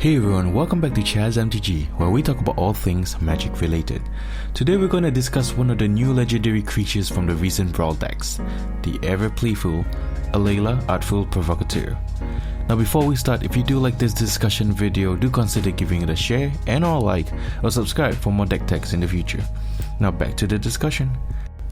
Hey everyone, welcome back to Chaz MTG, where we talk about all things magic related. Today we're going to discuss one of the new legendary creatures from the recent Brawl decks, the ever playful Alela Artful Provocateur. Now before we start, if you do like this discussion video, do consider giving it a share and or a like or subscribe for more deck techs in the future. Now back to the discussion.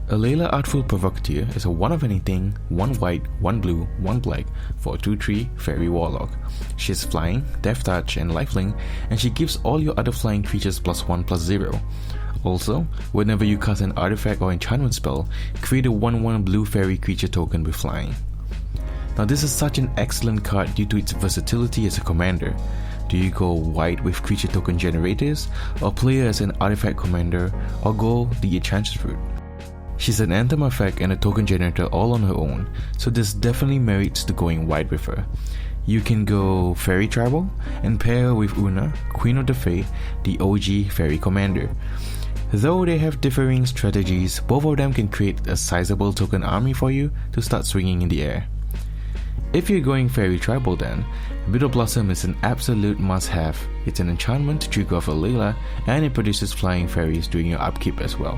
Alela Artful Provocateur is a 1 of anything, 1 white, 1 blue, 1 black for a 2/3 fairy warlock. She is flying, death touch and lifelink, and she gives all your other flying creatures +1/+0. Also, whenever you cast an artifact or enchantment spell, create a 1/1 blue fairy creature token with flying. Now this is such an excellent card due to its versatility as a commander. Do you go white with creature token generators, or play her as an artifact commander, or go the Enchantress route? She's an anthem effect and a token generator all on her own, so this definitely merits to going white with her. You can go Fairy Tribal and pair her with Una, Queen of the Fae, the OG Fairy Commander. Though they have differing strategies, both of them can create a sizable token army for you to start swinging in the air. If you're going Fairy Tribal then, Bitter Blossom is an absolute must-have. It's an enchantment to trigger off Alela, and it produces flying fairies during your upkeep as well.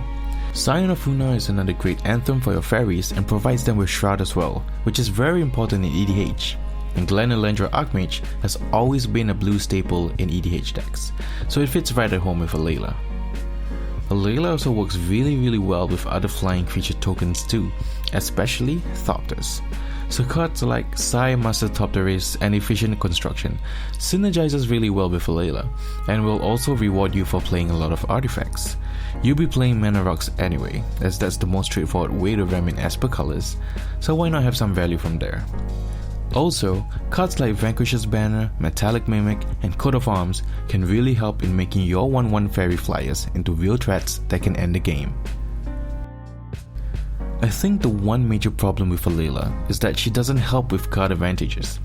Scion of Una is another great anthem for your fairies and provides them with Shroud as well, which is very important in EDH. And Glenelendra Archmage has always been a blue staple in EDH decks, so it fits right at home with Alela. Alela also works really well with other flying creature tokens too, especially Thopters. So cards like Sai Master Thopteris and Efficient Construction synergizes really well with Alela, and will also reward you for playing a lot of artifacts. You'll be playing mana rocks anyway, as that's the most straightforward way to ram in Esper colors, so why not have some value from there? Also, cards like Vanquisher's Banner, Metallic Mimic, and Coat of Arms can really help in making your 1/1 fairy flyers into real threats that can end the game. I think the one major problem with Alela is that she doesn't help with card advantages.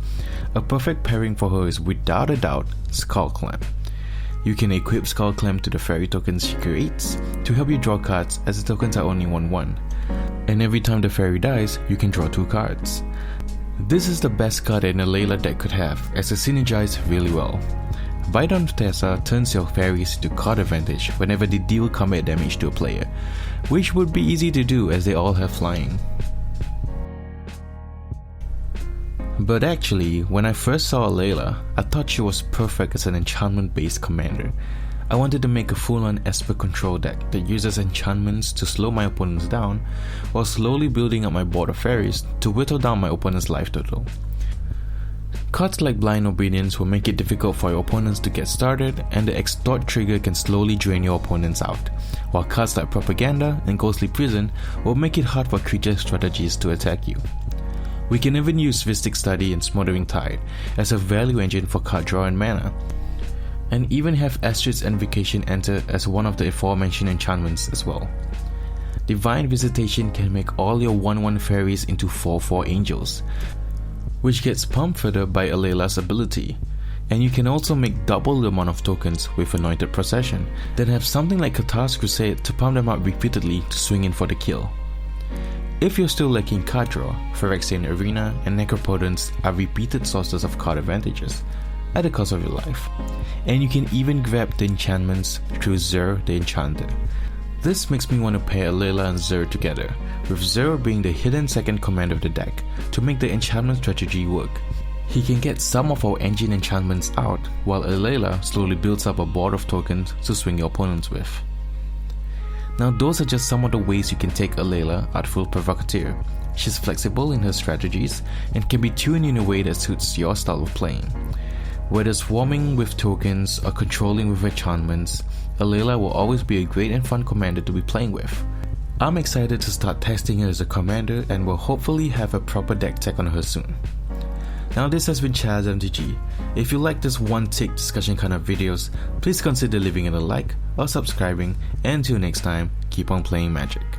A perfect pairing for her is without a doubt Skull Clamp. You can equip Skull Clamp to the fairy tokens she creates to help you draw cards, as the tokens are only 1/1. And every time the fairy dies, you can draw 2 cards. This is the best card an Alela deck could have, as it synergizes really well. Bidon Tessa turns your fairies into card advantage whenever they deal combat damage to a player, which would be easy to do as they all have flying. But actually, when I first saw Alela, I thought she was perfect as an enchantment based commander. I wanted to make a full-on Esper control deck that uses enchantments to slow my opponents down, while slowly building up my board of fairies to whittle down my opponent's life total. Cards like Blind Obedience will make it difficult for your opponents to get started, and the Extort trigger can slowly drain your opponents out, while cards like Propaganda and Ghostly Prison will make it hard for creature strategies to attack you. We can even use Vistic Study and Smothering Tide as a value engine for card draw and mana, and even have Astrid's Invocation enter as one of the aforementioned enchantments as well. Divine Visitation can make all your 1/1 fairies into 4/4 angels, which gets pumped further by Alela's ability. And you can also make double the amount of tokens with Anointed Procession, then have something like Katar's Crusade to pump them out repeatedly to swing in for the kill. If you're still lacking card draw, Phyrexian Arena and Necropotence are repeated sources of card advantages at the cost of your life. And you can even grab the enchantments through Zur the Enchanter. This makes me want to pair Alela and Zur together, with Zur being the hidden second commander of the deck to make the enchantment strategy work. He can get some of our engine enchantments out, while Alela slowly builds up a board of tokens to swing your opponents with. Now those are just some of the ways you can take Alela Artful Provocateur. She's flexible in her strategies and can be tuned in a way that suits your style of playing. Whether swarming with tokens or controlling with enchantments, Alela will always be a great and fun commander to be playing with. I'm excited to start testing her as a commander and will hopefully have a proper deck tech on her soon. Now this has been Chaz MTG. If you like this one-take discussion kind of videos, please consider leaving it a like or subscribing, and until next time, keep on playing magic.